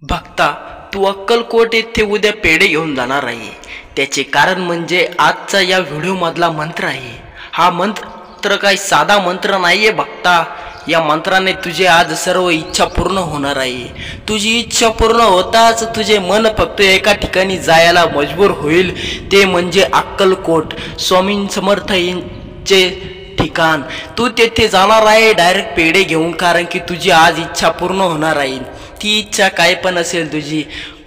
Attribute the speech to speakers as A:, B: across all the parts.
A: भक्ता, तू अक्कलकोट येथे उद्या पेढे घेऊन जाणार आहे. त्याचे कारण म्हणजे आजचा या व्हिडिओ मधला मंत्र आहे. हा मंत्र काही साधा मंत्र नाहीये भक्ता. या मंत्राने तुझे आज सर्व इच्छा पूर्ण होणार आहे. तुझी इच्छा पूर्ण होताच तुझे मन फक्त एका ठिकाणी जायला मजबूर होईल, ते म्हणजे अक्कलकोट, स्वामी समर्थ यांचे ठिकाण. तू तेथे जाणार आहे डायरेक्ट पेढे घेऊन, कारण की तुझी आज इच्छा पूर्ण होणार आहे. ती इच्छा काय पण असेल, तुझी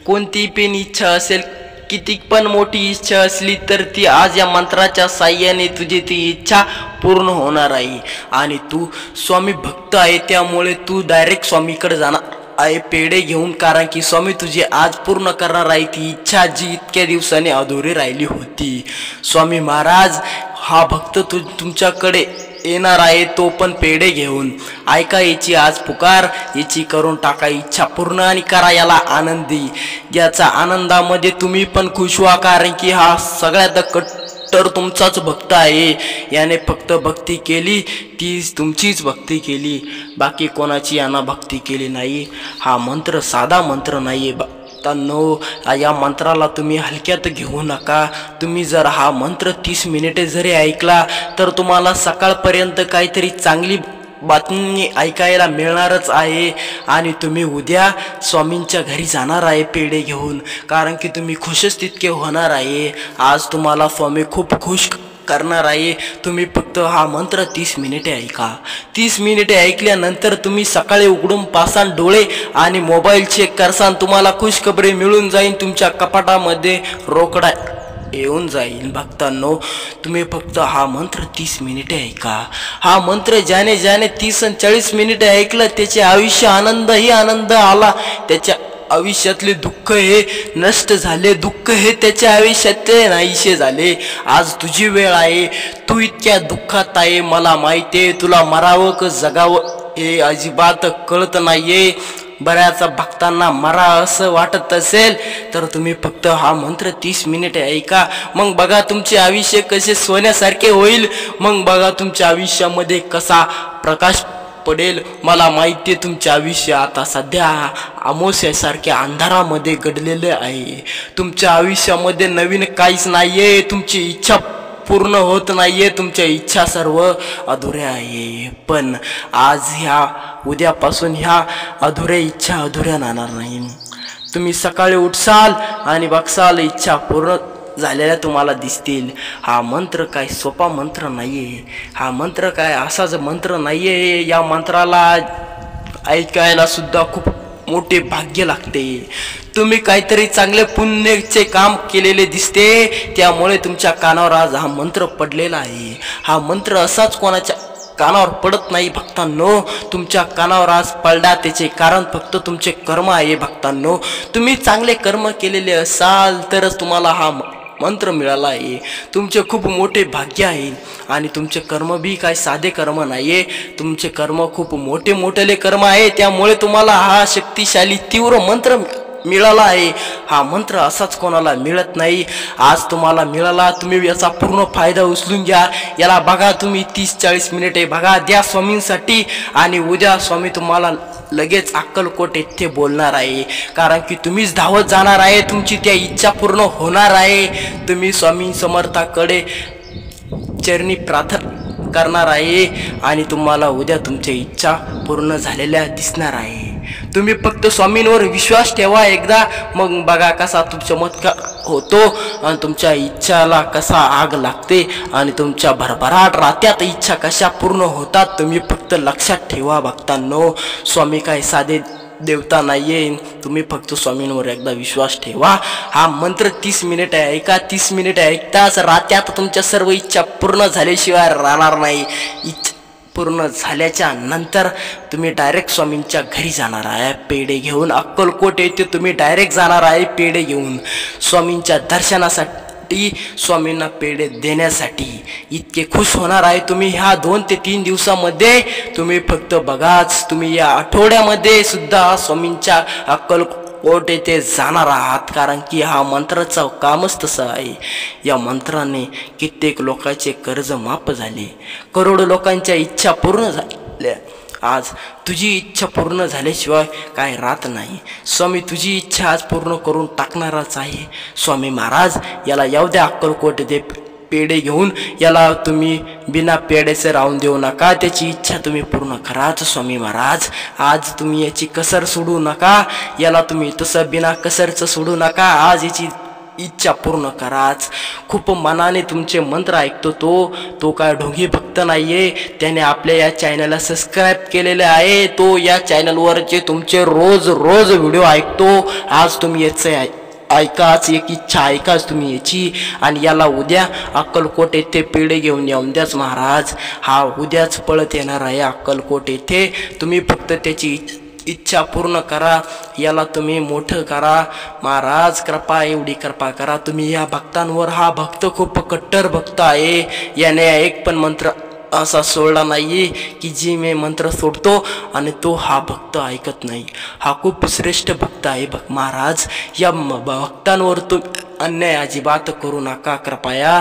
A: कोणती पण इच्छा असेल, किती पण मोठी इच्छा असली तर ती आज या मंत्राच्या साह्याने तुझी ती इच्छा पूर्ण होणार आहे. आणि तू स्वामी भक्त आहे, त्यामुळे तू डायरेक्ट स्वामीकडे जाणार आहे पेढे घेऊन, कारण की स्वामी तुझी आज पूर्ण करणार आहे ती इच्छा जी इतक्या दिवसाने अधुरी राहिली होती. स्वामी महाराज हा भक्त तुमच्याकडे येणार आहे, तो पण पेढे घेऊन. ऐका याची आज पुकार, याची करून टाका इच्छा पूर्ण आणि करा याला आनंदी. याचा आनंदामध्ये तुम्ही पण खुश व्हा, कारण की हा सगळ्यात कट्टर तुमचाच भक्त आहे. याने फक्त भक्ती केली तीच तुमचीच भक्ती केली, बाकी कोणाची यानं भक्ती केली नाही. हा मंत्र साधा मंत्र नाहीये. या मंत्राला तुम्ही हलक्यात घेऊ नका. तुम्ही जर हा मंत्र 30 मिनिटे जरी ऐकला तर तुम्हाला सकाळपर्यंत काहीतरी चांगली बातमी ऐकायला मिळणारच आहे. आणि तुम्ही उद्या स्वामींच्या घरी जाणार आहे पेढे घेऊन, कारण की तुम्ही खुशच तितके होणार आहे. आज तुम्हाला स्वामी खूप खुश करणार आहे. तुम्ही फक्त हा मंत्र 30 मिनिटे ऐका. 30 मिनिटे ऐकल्यानंतर तुम्ही सकाळी उघडून पासान डोळे आणि मोबाईल चेक करसान, तुम्हाला खुशखबरी मिळून जाईल. तुमच्या कपाटामध्ये रोकडा येऊन जाईल. भक्तांनो, तुम्ही फक्त हा मंत्र 30 मिनिटे ऐका. हा मंत्र ज्याने 30 आणि 40 मिनिटे ऐकलं त्याचे आयुष्य आनंदही आनंद आला. त्याच्या आयुष्यातले दुःख हे नष्ट झाले, दुःख हे त्याच्या आयुष्यातले नाहीसे झाले. आज तुझी वेळ आहे. तू इतक्या दुःखात आहे, मला माहिती आहे. तुला मरावं का जगावं हे अजिबात कळत नाहीये. बऱ्याच भक्तांना मरा असं वाटत असेल तर तुम्ही फक्त हा मंत्र 30 मिनिटे ऐका. मग बघा तुमचे आयुष्य कसे सोन्यासारखे होईल. मग बघा तुमच्या आयुष्यामध्ये कसा प्रकाश पडेल. मला माहिती आहे तुमचे आयुष्य आता सध्या अमावस्यासारख्या अंधारामध्ये गडलेले आहे. तुमच्या आयुष्यामध्ये नवीन काहीच नाहीये. तुमची इच्छा पूर्ण होत नाहीये. तुमच्या इच्छा सर्व अधुऱ्या आहे. पण आज उद्यापासून ह्या अधुऱ्या इच्छा अधुऱ्या राहणार नाही. तुम्ही सकाळी उठसाल आणि बघसाल इच्छा पूर्ण झालेल्या तुम्हाला दिसतील. हा मंत्र काय सोपा मंत्र नाहीये. हा मंत्र काय असाच मंत्र नाहीये. या मंत्राला ऐकायला सुद्धा खूप मोठे भाग्य लागते. तुम्ही काहीतरी चांगले पुण्याचे काम केलेले दिसते, त्यामुळे तुमच्या कानावर आज हा मंत्र पडलेला आहे. हा मंत्र असाच कोणाच्या कानावर पडत नाही भक्तांनो. तुमच्या कानावर आज पडला त्याचे कारण फक्त तुमचे कर्म आहे भक्तांनो. तुम्ही चांगले कर्म केलेले असाल तरच तुम्हाला हा मंत्र मिळाला आहे. तुमचे खूप मोठे भाग्य आहे. आणि तुमचे कर्म बी काय साधे कर्म नाहीये. तुमचे कर्म खूप मोठेले कर्म आहे, त्यामुळे तुम्हाला हा शक्तिशाली तीव्र मंत्र मिळाला आहे. हा मंत्र असाच कोणाला मिळत नाही. आज तुम्हाला मिळाला. तुम्ही याचा पूर्ण फायदा उचलून घ्या. याला बघा तुम्ही 30-40 मिनिटे बघा, द्या स्वामींसाठी. आणि उद्या स्वामी तुम्हाला लगेच अक्कलकोट येथे बोलणार आहे, कारण की तुम्हीच धावत जाणार आहे. तुमची त्या इच्छा पूर्ण होणार आहे. तुम्ही स्वामी समर्थाकडे चरणी प्रार्थना करणार आहे आणि तुम्हाला उद्या तुमच्या इच्छा पूर्ण झालेल्या दिसणार आहे. तुम्ही फक्त स्वामींवर विश्वास ठेवा एकदा, मग बघा कसा तुमचा चमत्कार होतो आणि तुमच्या इच्छाला कसा आग लागते आणि तुमच्या भरभराट रात्यात इच्छा कशा पूर्ण होतात. तुम्ही फक्त लक्षात ठेवा भक्तांनो, स्वामी काय साधे देवता नाहीये. तुम्ही फक्त स्वामींवर एकदा विश्वास ठेवा. हा मंत्र 30 मिनिटे ऐका. 30 मिनिटे ऐकताच रात्यात तुमच्या सर्व इच्छा पूर्ण झाल्याशिवाय राहणार नाही. इच्छा पूर्ण झाल्याच्या नंतर तुम्ही डायरेक्ट स्वामींच्या घरी जाणार आहे पेढे घेऊन. अक्कलकोट येथे तुम्ही डायरेक्ट जाणार आहे पेढे घेऊन, स्वामींच्या दर्शनासाठी, स्वामींना पेढे देण्यासाठी. इतके खुश होणार आहे तुम्ही. ह्या 2 ते 3 दिवसामध्ये तुम्ही फक्त बघाच, तुम्ही या आठवड्यामध्ये सुद्धा स्वामींच्या अक्कलकोट येथे जाणार आहात, कारण की हा मंत्राचं कामच तसं आहे. या मंत्राने कित्येक लोकांचे कर्ज माफ झाले, करोडो लोकांच्या इच्छा पूर्ण झाल्या. आज तुझी इच्छा पूर्ण झाल्याशिवाय काय राहत नाही स्वामी. तुझी इच्छा आज पूर्ण करून टाकणारच आहे स्वामी महाराज. याला येऊ द्या अक्कलकोट दे पेढे घेऊन. याला तुम्ही बिना पेढ्याचे राहून देऊ नका. त्याची इच्छा तुम्ही पूर्ण कराच स्वामी महाराज. आज तुम्ही याची कसर सोडू नका. याला तुम्ही तसं बिना कसरचं सोडू नका. आज याची इच्छा पूर्ण कराच. खूप मनाने तुमचे मंत्र ऐकतो तो काय ढोंगी भक्त नाहीये. त्याने आपल्या या चॅनलला सबस्क्राईब केलेले आहे. तो या चॅनलवरचे तुमचे रोज व्हिडिओ ऐकतो. आज तुम्ही याचं ऐकाच, एक इच्छा ऐकाच तुम्ही याची. आणि याला उद्या अक्कलकोट येथे पेढे घेऊन येऊन द्याच महाराज. हा उद्याच पळत येणार आहे अक्कलकोट येथे. तुम्ही फक्त त्याची इच्छा पूर्ण करा. याला तुम्ही मोठं करा महाराज. कृपा, एवढी कृपा करा तुम्ही या भक्तांवर. हा भक्त खूप कट्टर भक्त आहे. याने एक पण मंत्र असा सोडला नाही की जी मी मंत्र सोडतो आणि तो हा भक्त ऐकत नाही. हा खूप श्रेष्ठ भक्त आहे महाराज. या भक्तांवर तुम्ही अन्याय अजिबात करू नका कृपया.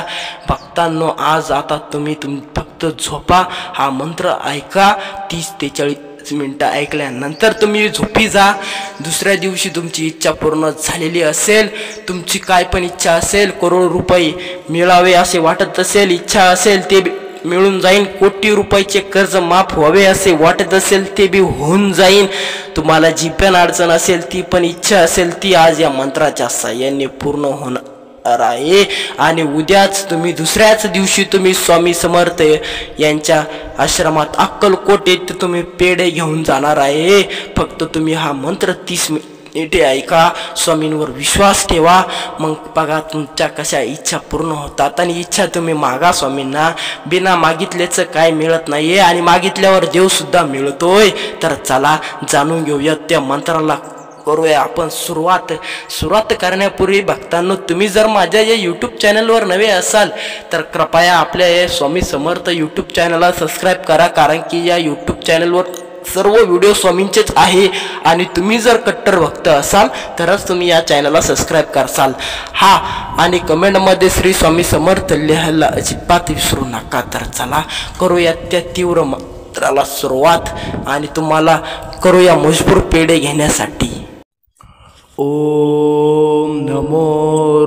A: भक्तांनो, आज आता तुम्ही फक्त झोपा. हा मंत्र ऐका. 30 ते 40 मिनिटं ऐकल्यानंतर तुम्ही झोपी जा. दुसऱ्या दिवशी तुमची इच्छा पूर्ण झालेली असेल. तुमची काय पण इच्छा असेल, करोड रुपये मिळावे असे वाटत असेल, इच्छा असेल ते मिळून जाईन. कोटी रुपयाचे कर्ज माफ व्हावे असे वाटत असेल ते बी होऊन जाईन. तुम्हाला जी पण अडचण असेल, ती पण इच्छा असेल, ती आज या मंत्राच्या साहाय्याने पूर्ण होणार आहे. आणि उद्याच तुम्ही दुसऱ्याच दिवशी तुम्ही स्वामी समर्थ यांच्या आश्रमात अक्कलकोट येथे तुम्ही पेढे घेऊन जाणार आहे. फक्त तुम्ही हा मंत्र 30 मिनिटे ऐका. स्वामींवर विश्वास ठेवा. मग बघा तुमच्या कशा इच्छा पूर्ण होतात. आणि इच्छा तुम्ही मागा स्वामींना. बिना मागितल्याचं काय मिळत नाहीये आणि मागितल्यावर देव सुद्धा मिळतोय. तर चला जाणून घेऊया त्या मंत्राला. करूया आपण सुरुवात करण्यापूर्वी भक्तांनो, तुम्ही जर माझ्या या यूट्यूब चॅनलवर नवे असाल तर कृपया आपल्या या स्वामी समर्थ यूट्यूब चॅनलला सबस्क्राईब करा. कारण की या यूट्यूब चॅनलवर सर्व व्हिडिओ स्वामींचेच आहे. आणि तुम्ही जर कट्टर भक्त असाल तरच तुम्ही या चॅनलला सबस्क्राईब करसाल. हा, आणि कमेंटमध्ये श्री स्वामी समर्थ लिहायला अजिबात विसरू नका. तर चला करूया त्या तीव्र मंत्राला सुरुवात. आणि तुम्हाला करूया मजबूर पेढे घेण्यासाठी. ओम नमो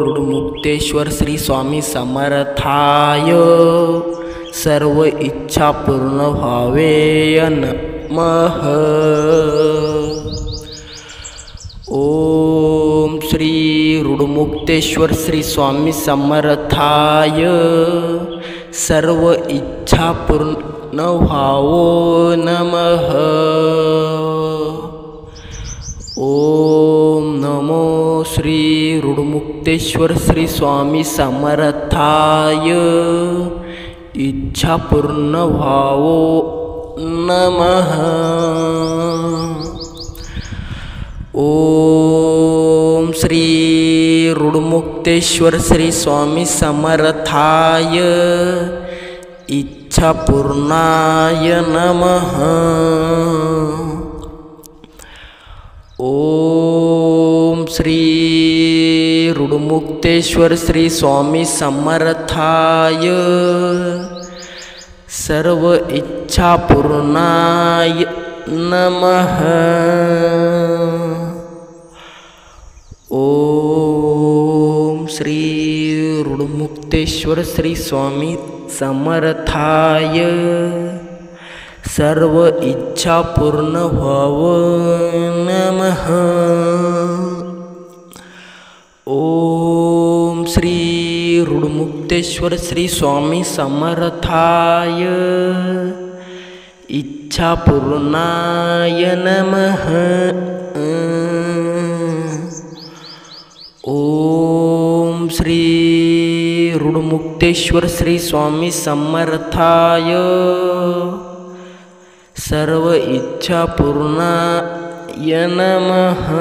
A: ऋडमुक्तेश्वर श्री स्वामी समर्थाय. सर्व इच्छा पूर्ण व्हावे नमः. ओम श्री ऋडमुक्तेश्वर श्री स्वामी समर्थाय. सर्व इच्छा पूर्ण व्हावो नमः. ओम नमो श्री ऋडमुक्तेश्वर श्री स्वामी समर्थाय. इच्छा पूर्ण व्हावो नमः. ओम श्री ऋडमुक्तेश्वर श्री स्वामी समर्थाय. इच्छा पूर्णाय नमः. ओम श्री ऋडमुक्तेश्वर श्री स्वामी समर्थाय. सर्व इच्छा पूर्णाय नमः. ओम श्री ऋडमुक्तेश्वर श्री स्वामी समर्थाय. सर्व इच्छा पूर्ण व्हावो नमः. ओम श्री ऋडमुक्तेश्वर श्री स्वामी समर्थाय. इच्छा पूर्णाय नमः. ओम श्री ऋडमुक्तेश्वर श्री स्वामी समर्थाय. सर्व इच्छा पूर्णाय नमः.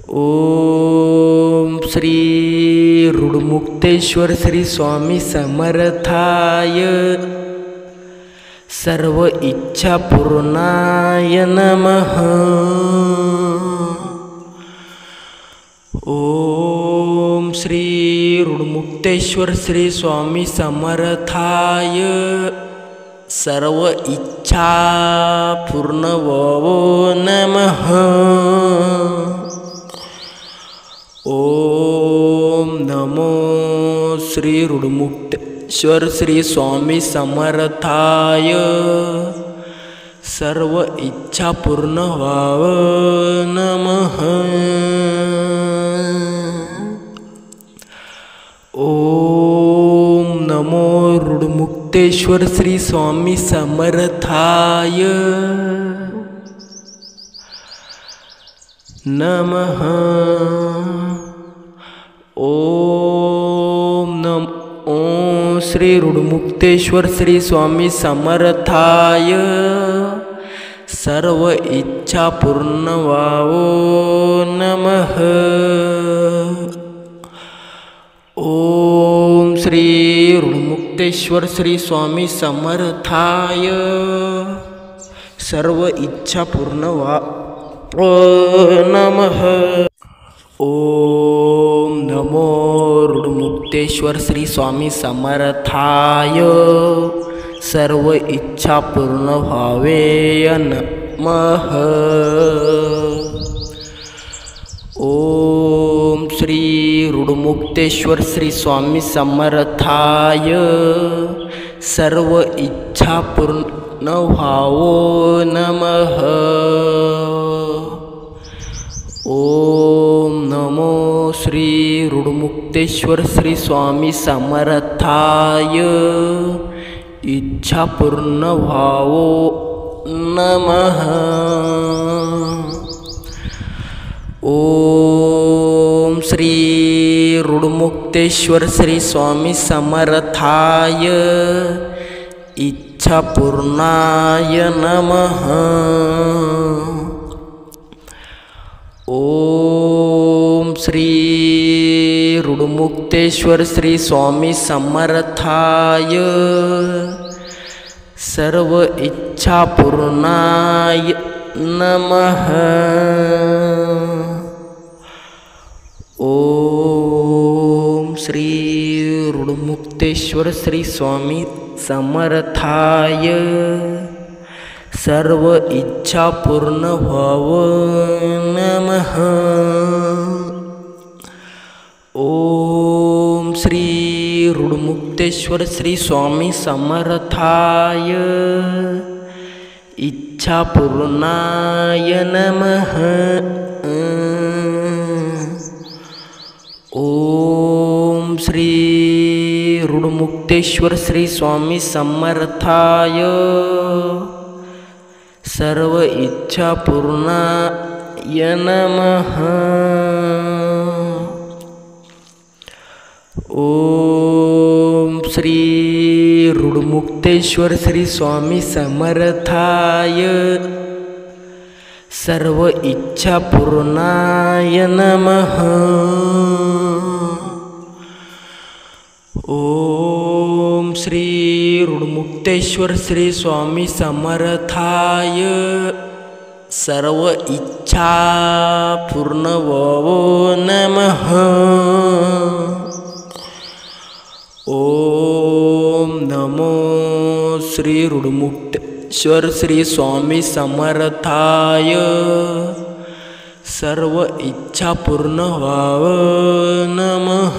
A: ओम श्री ऋडमुक्तेश्वर श्री स्वामी समर्थाय. सर्व इच्छा पूर्णाय नमः. ओम श्री ऋडमुक्तेश्वर श्री स्वामी समर्थाय. सर्व इच्छा पूर्ण भवो नमः। ओम नमो श्री रुडमुक्तेश्वर श्री स्वामी समर्थाय। सर्व इच्छा पूर्ण व्हाव नमः। ओम नमो रुडमुक्तेश्वर श्री स्वामी समर्थाय नमः। ओम नमो श्री रुडमुक्तेश्वर श्री स्वामी समर्थाय। सर्व इच्छा पूर्ण व्हावो नमः। ओम श्री रुडमुक्तेश्वर श्री स्वामी समर्थाय। सर्व इच्छा पूर्ण व्हावो नमः। ओम नमो रुडमुक्तेश्वर श्री स्वामी समर्थाय। सर्व इच्छा पूर्ण व्हावे नमः। ओम श्री रुडमुक्तेश्वर श्री स्वामी समर्थाय। सर्व इच्छा पूर्ण व्हावो नमः। ओम नमो श्री रुडमुक्तेश्वर श्री स्वामी समर्थाय। इच्छा पूर्ण व्हावो नमः। ओम श्री रुडमुक्तेश्वर श्री स्वामी समर्थाय। इच्छा पूर्णाय नमः। ओम श्री रुडमुक्तेश्वर श्री स्वामी समर्थाय। सर्व इच्छा पूर्णाय नमः। ओम श्री रुडमुक्तेश्वर श्री स्वामी समर्थाय। सर्व इच्छा पूर्ण व्हावो नमः। ओम श्री रुडमुक्तेश्वर श्री स्वामी समर्थाय। इच्छा पूर्णाय नमः। ओम श्री रुडमुक्तेश्वर श्री स्वामी समर्थाय। सर्व इच्छा पूर्णाय नमः। ओम श्री रुडमुक्तेश्वर श्री स्वामी समर्थाय। सर्व इच्छा पूर्णाय नमः। ओम श्री रुडमुक्तेश्वर श्री स्वामी समर्थाय। सर्व इच्छा पूर्ण भवो नमः। ओम नमो श्री रुडमुक्तेश्वर श्री स्वामी समर्थाय। सर्व इच्छा पूर्ण व्हाव नमः।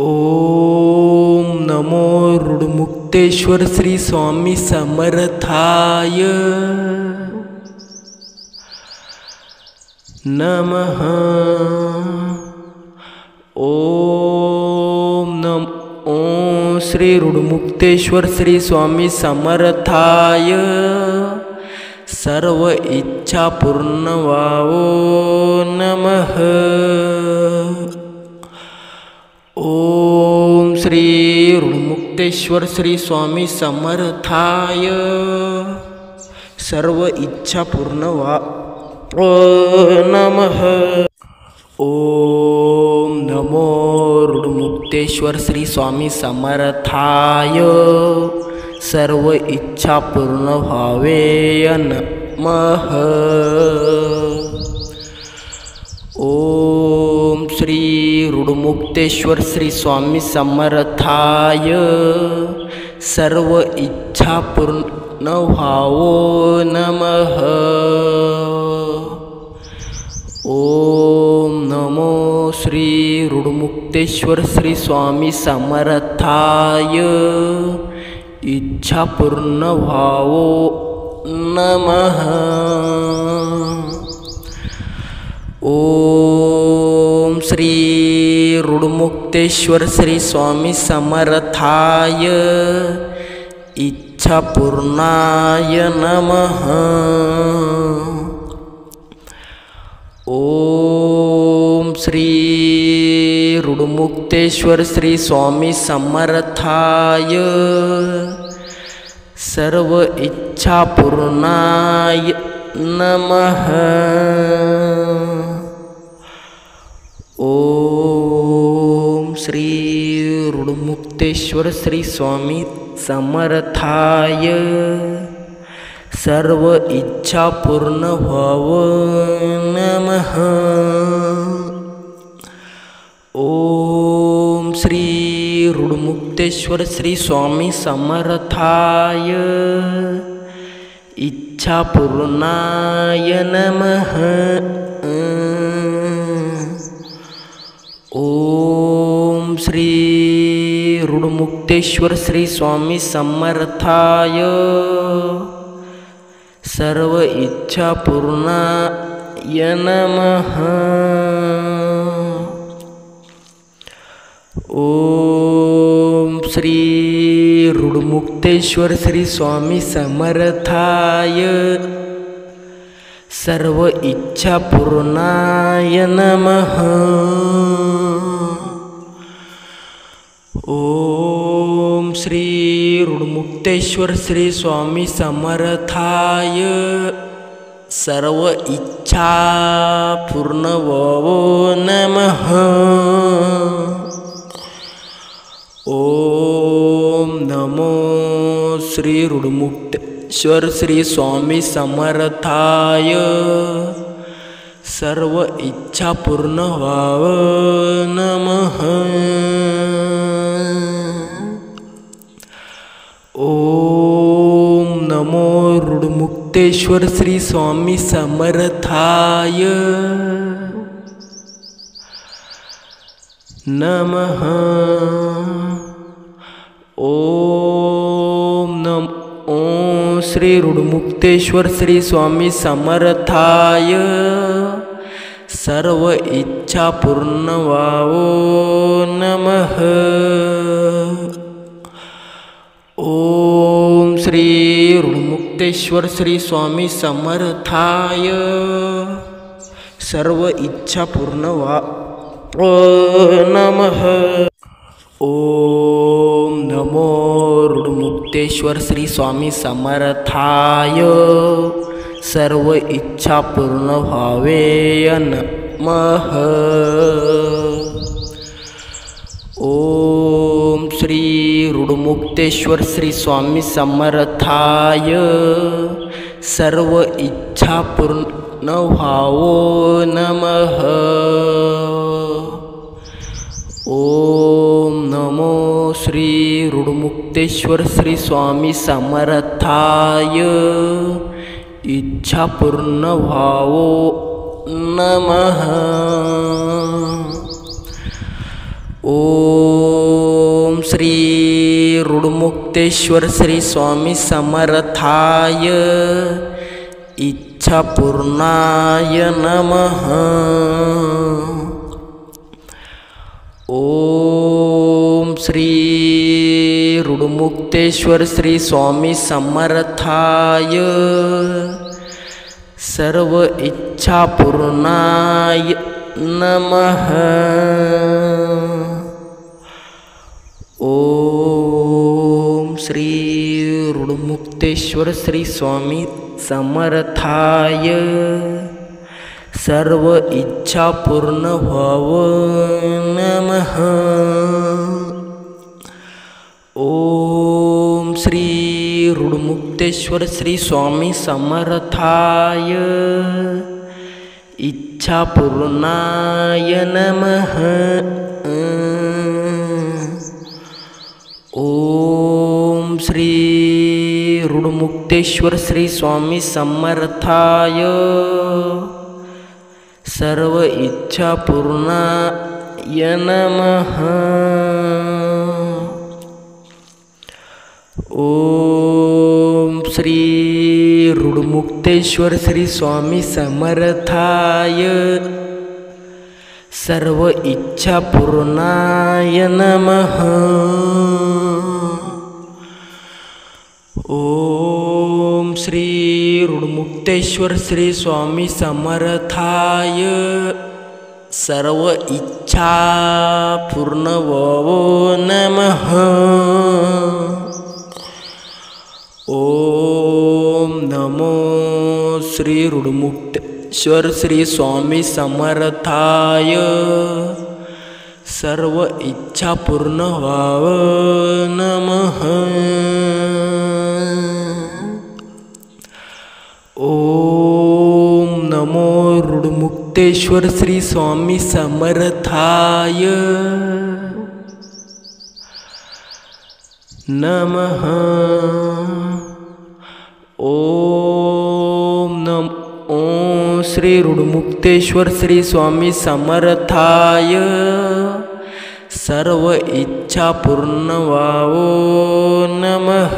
A: ओम नमो रुडमुक्तेश्वर श्री स्वामी समर्थाय नमः। ओम नमो श्री रुडमुक्तेश्वर श्री स्वामी समर्थाय। सर्व इच्छा पूर्ण व्हावो नमः। ओम श्री रुडमुक्तेश्वर श्री स्वामी समर्थाय। सर्व इच्छा पूर्ण व्हावो नमः। ओम नमो रुडमुक्तेश्वर श्री स्वामी समर्थाय। सर्व इच्छा पूर्ण व्हावे नमः। ओम श्री ऋडमुक्तेश्वर श्री स्वामी समर्थाय सर्व इच्छा पूर्ण व्हावो नमः। ओम नमो श्री ऋडमुक्तेश्वर श्री स्वामी समर्थाय इच्छा पूर्ण व्हावो नमः। ओम श्री ऋडमुक्तेश्वर श्री स्वामी समर्थाय इच्छा पूर्णाय नमः। ओम श्री ऋडमुक्तेश्वर श्री स्वामी समर्थाय सर्व इच्छा पूर्णाय नमः। ओम श्री ऋडमुक्तेश्वर श्री स्वामी समर्थाय सर्व इच्छा पूर्ण व्हावो नमः। ओम श्री ऋडमुक्तेश्वर श्री स्वामी समर्थाय इच्छा पूर्णाय नमः। ओम श्री ऋडमुक्तेश्वर श्री स्वामी समर्थाय सर्व इच्छा पूर्णाय नमः। ओम श्री ऋडमुक्तेश्वर श्री स्वामी समर्थाय सर्व इच्छा पूर्णाय नमः। ओम श्री ऋडमुक्तेश्वर श्री स्वामी समर्थाय सर्व इच्छा पूर्ण व्हावो नमः। ओम नमो श्री ऋडमुक्तेश्वर श्री स्वामी समर्थाय सर्व इच्छा पूर्ण व्हावो नमः। ओम नमो ऋडमुक्तेश्वर श्री स्वामी समर्थाय नमः। ओम नमो श्री ऋडमुक्तेश्वर श्री स्वामी समर्थाय सर्व इच्छा पूर्ण व्हावो नमः। ओम श्री ऋडमुक्तेश्वर श्री स्वामी समर्थाय सर्व इच्छा पूर्ण व्हावो नमः। ओम नमो ऋडमुक्तेश्वर श्री स्वामी समर्थाय सर्व इच्छा पूर्ण व्हावे नमः। ओम श्री ऋडमुक्तेश्वर श्री स्वामी समर्थाय सर्व इच्छा पूर्ण व्हावो नमः। ओम नमो श्री ऋडमुक्तेश्वर श्री स्वामी समर्थाय इच्छा पूर्ण व्हावो नमः। ओम श्री ऋडमुक्तेश्वर श्री स्वामी समर्थाय इच्छा पूर्णाय नमः। ओम श्री ऋडमुक्तेश्वर श्री स्वामी समर्थाय सर्व इच्छा पूर्णाय नमः। ओम श्री ऋडमुक्तेश्वर श्री स्वामी समर्थाय सर्व इच्छा पूर्ण व्हावो नमः। ओम श्री ऋडमुक्तेश्वर श्री स्वामी समर्थाय इच्छापूर्णाय नमः। ओम श्री ऋडमुक्तेश्वर श्री स्वामी समर्थाय सर्व इच्छापूर्णाय नमः। ओम श्री ऋडमुक्तेश्वर श्री स्वामी समर्थाय सर्व इच्छापूर्णाय नमः। ओम श्री ऋडमुक्तेश्वर श्री स्वामी समर्थाय सर्व इच्छा पूर्ण भवो नमः। ओम नमो श्री ऋडमुक्तेश्वर श्री स्वामी समर्थाय सर्व इच्छा पूर्ण भवो नमः। ओम नमो ऋडमुक्तेश्वर श्री स्वामी समर्थाय नमः। ओम नमो श्री ऋडमुक्तेश्वर श्री स्वामी समर्थाय सर्व इच्छा पूर्ण भवो नमः।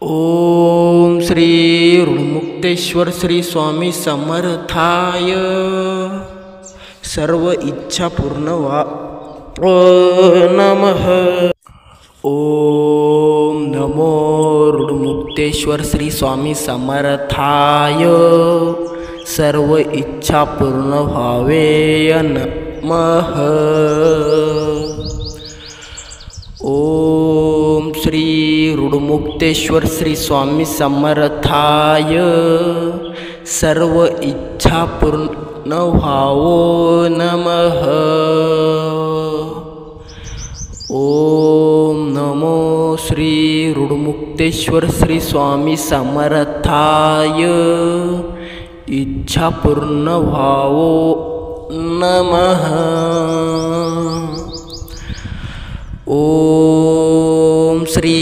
A: ओम श्री ऋडमुक्तेश्वर श्री स्वामी समर्थाय सर्व इच्छा पूर्ण भवो नमः। ओम नमो ऋडमुक्तेश्वर श्री स्वामी समर्थाय सर्व इच्छा पूर्ण भावे नमः। ओम श्री ऋडमुक्तेश्वर श्री स्वामी समर्थाय सर्व इच्छा पूर्ण भावो नमः। ओम नमो श्री ऋडमुक्तेश्वर श्री स्वामी समर्थाय इच्छा पूर्ण भावो नमः। ओम श्री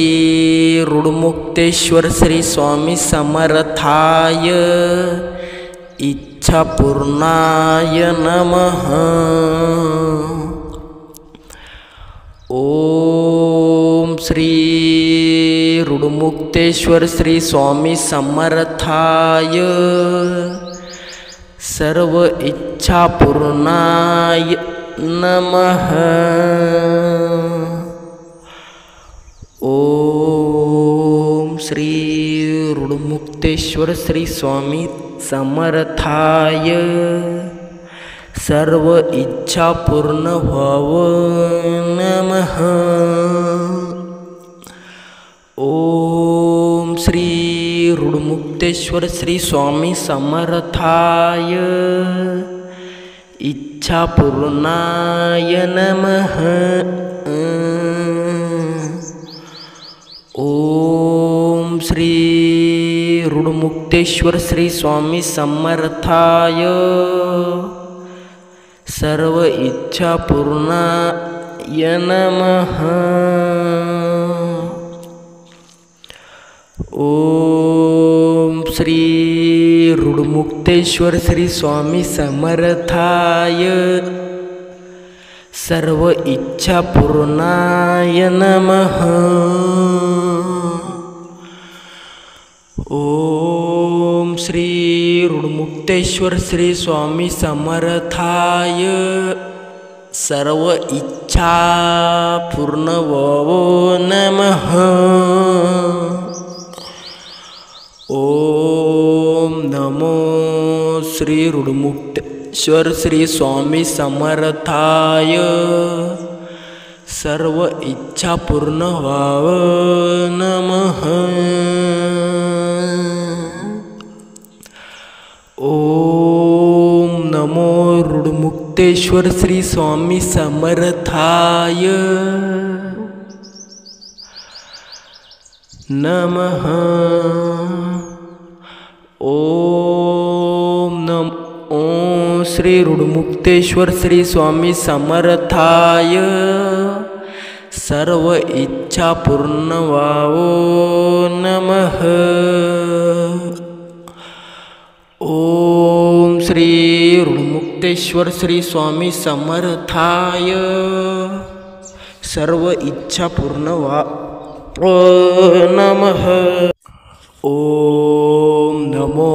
A: ऋडमुक्तेश्वर श्री स्वामी समर्थाय इच्छा पूर्णाय नमः। ओम श्री ऋडमुक्तेश्वर श्री स्वामी समर्थाय सर्व इच्छा पूर्णाय नमः। ओम श्री ऋडमुक्तेश्वर श्री स्वामी समर्थाय सर्व इच्छा पूर्ण भवो नमः। ओम श्री ऋडमुक्तेश्वर श्री स्वामी समर्थाय इच्छा पूर्णाय नमः। ओम श्री ऋडमुक्तेश्वर श्री स्वामी समर्थाय सर्व इच्छा पूर्णाय नमः। ओम श्री ऋडमुक्तेश्वर श्री स्वामी समर्थाय सर्व इच्छा पूर्णाय नमः। ओम श्री ऋडमुक्तेश्वर श्री स्वामी समर्थाय सर्व इच्छा पूर्ण भवो नमः। ओम नमो श्री ऋडमुक्तेश्वर श्री स्वामी समर्थाय सर्व इच्छा पूर्ण भवो नमः। ओम नमो ऋडमुक्तेश्वर श्री स्वामी समर्थाय नमः। ओम श्री ऋडमुक्तेश्वर श्री स्वामी समर्थाय सर्व इच्छा पूर्ण व्हावो नमः। ओम श्री ऋडमुक्तेश्वर श्री स्वामी समर्थाय सर्व इच्छा पूर्ण व्हावो नमः। ओम नमो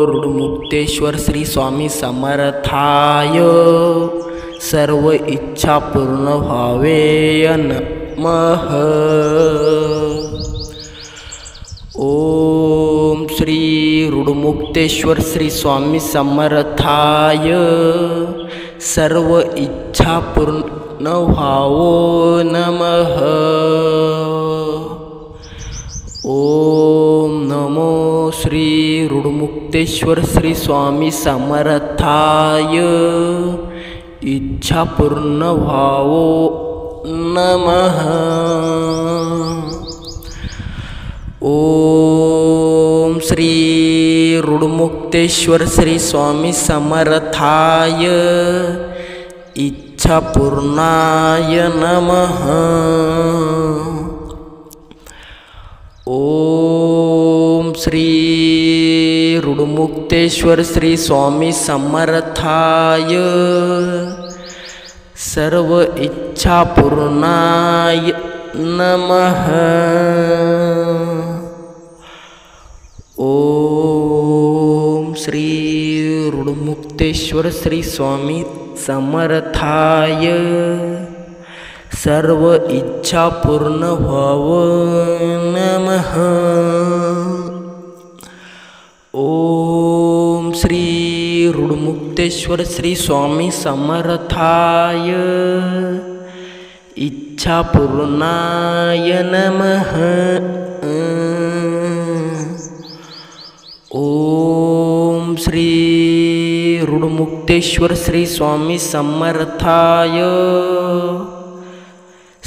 A: ऋडमुक्तेश्वर श्री स्वामी समर्थाय सर्व इच्छा पूर्ण व्हावे नमः। ओम श्री ऋडमुक्तेश्वर श्री स्वामी समर्थाय सर्व इच्छा पूर्ण व्हावो नमः। ओम नमो श्री ऋडमुक्तेश्वर श्री स्वामी समर्थाय इच्छा पूर्ण व्हावो नमः। ओम श्री ऋडमुक्तेश्वर श्री स्वामी समर्थाय इच्छा पूर्णाय नमः। ओम श्री ऋडमुक्तेश्वर श्री स्वामी समर्थाय सर्व इच्छा पूर्णाय नमः। ओम श्री ऋडमुक्तेश्वर श्री स्वामी समर्थाय सर्व इच्छा पूर्ण व्हावो नमः। ओम श्री ऋडमुक्तेश्वर श्री स्वामी समर्थाय इच्छा पूर्णाय नमः। ओम श्री ऋडमुक्तेश्वर श्री स्वामी समर्थाय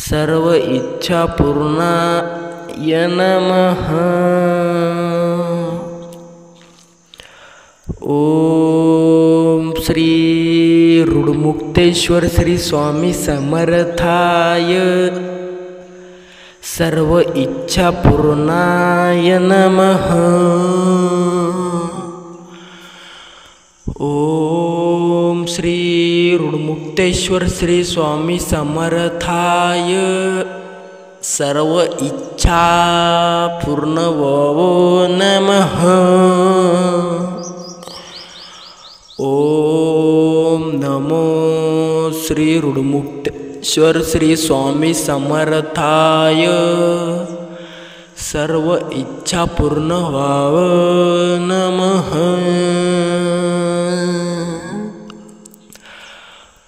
A: सर्व इच्छा पूर्णाय नमः। ओम श्री ऋडमुक्तेश्वर श्री स्वामी समर्थाय सर्व इच्छा पूर्णाय नमः। ओम श्री ऋडमुक्तेश्वर श्री स्वामी समर्थाय सर्व इच्छा पूर्ण व्हावो नमः। ओम नमो श्री ऋडमुक्तेश्वर श्री स्वामी समर्थाय सर्व इच्छा पूर्ण व्हावो नमः।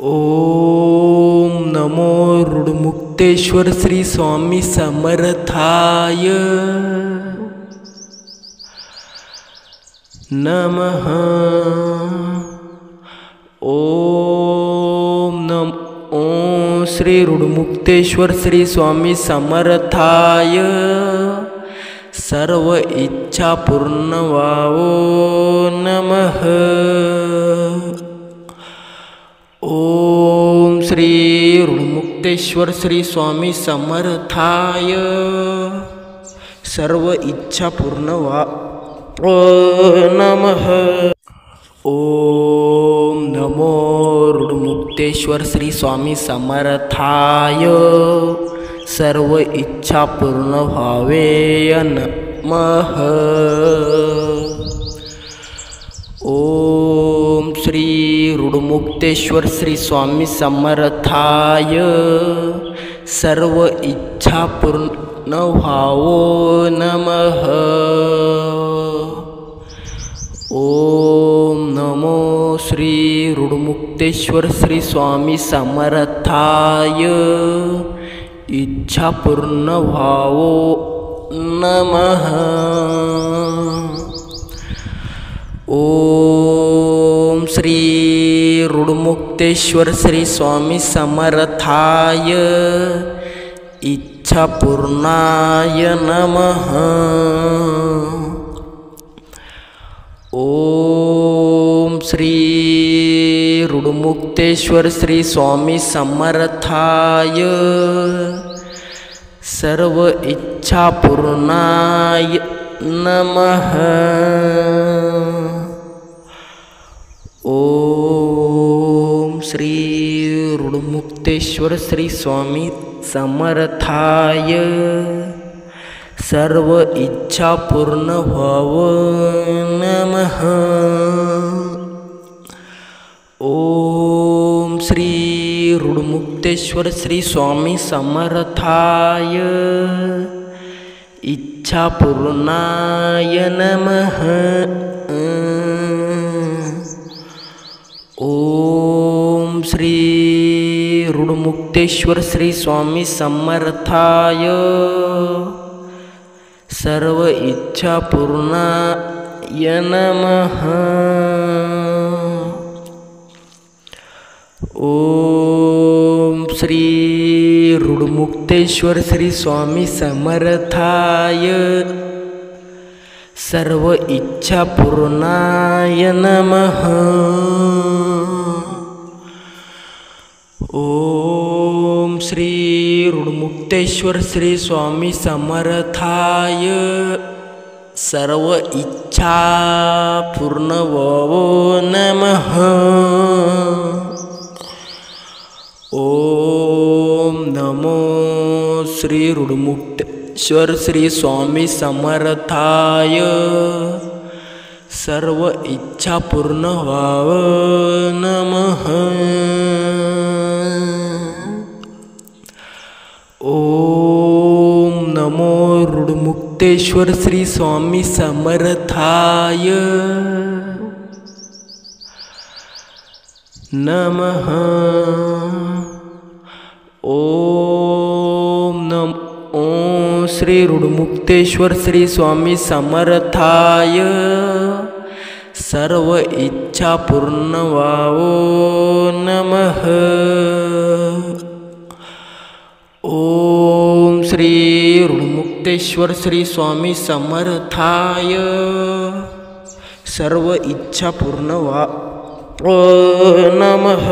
A: ओम नमो ऋडमुक्तेश्वर श्री स्वामी समर्थाय नमः। ओम नमो श्री ऋडमुक्तेश्वर श्री स्वामी समर्थाय सर्व इच्छा पूर्ण व्हावो नमः। ओम श्री ऋडमुक्तेश्वर श्री स्वामी समर्थाय सर्व इच्छा पूर्ण व्हावो नमः। ओम नमो ऋडमुक्तेश्वर श्री स्वामी समर्थाय सर्व इच्छा पूर्ण व्हावे नमः। ओम श्री ऋडमुक्तेश्वर श्री स्वामी समर्थाय सर्व इच्छा पूर्ण व्हावो नमः। ओम नमो श्री ऋडमुक्तेश्वर श्री स्वामी समर्थाय इच्छा पूर्ण व्हावो नमः। ओम श्री ऋडमुक्तेश्वर श्री स्वामी समर्थाय इच्छा पूर्णाय नमः। ओम श्री रुडमुक्तेश्वर श्री स्वामी समर्थाय सर्व इच्छा पूर्णाय नमः। ओम श्री रुडमुक्तेश्वर श्री स्वामी समर्थाय सर्व इच्छा पूर्ण व्हावं नमः। ओम श्री रुडमुक्तेश्वर श्री स्वामी समर्थाय इच्छा पूर्णाय नमः। ओम श्री रुडमुक्तेश्वर श्री स्वामी समर्थाय सर्व इच्छा पूर्णाय नमः। ओम श्री रुडमुक्तेश्वर श्री स्वामी समर्थाय सर्व इच्छा पूर्णाय नमः। ओम श्री रुडमुक्तेश्वर श्री स्वामी समर्थाय सर्व इच्छा पूर्ण व्हावं नमः। ओम नमो श्री रुडमुक्तेश्वर श्री स्वामी समर्थाय सर्व इच्छा पूर्ण व्हावं नमः। ओम नमो रुडमुक्तेश्वर श्री स्वामी समर्थाय नमः। ओम नमो श्री रुडमुक्तेश्वर श्री स्वामी समर्थाय सर्व इच्छा पूर्ण व्हावं नमः। ओम श्री रुडमुक्तेश्वर श्री स्वामी समर्थाय सर्व इच्छा पूर्ण व्हावं नमः।